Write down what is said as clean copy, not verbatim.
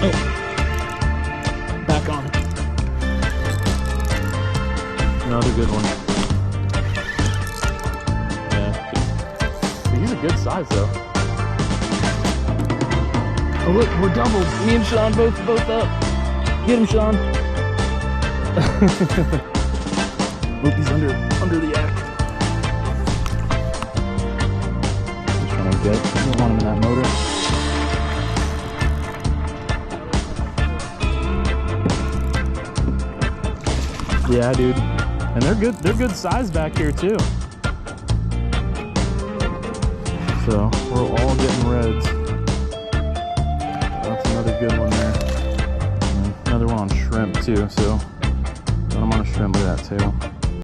Oh, back on. Another good one. Yeah, he's a good size though. Oh look, we're doubled. Me and Sean both up. Get him, Sean. Oh, he's under the yak. Just trying to get. I don't want him in that motor. Yeah, dude. And they're good size back here too. So we're all getting reds. That's another good one there. And another one on shrimp too, so got them on a shrimp with that too.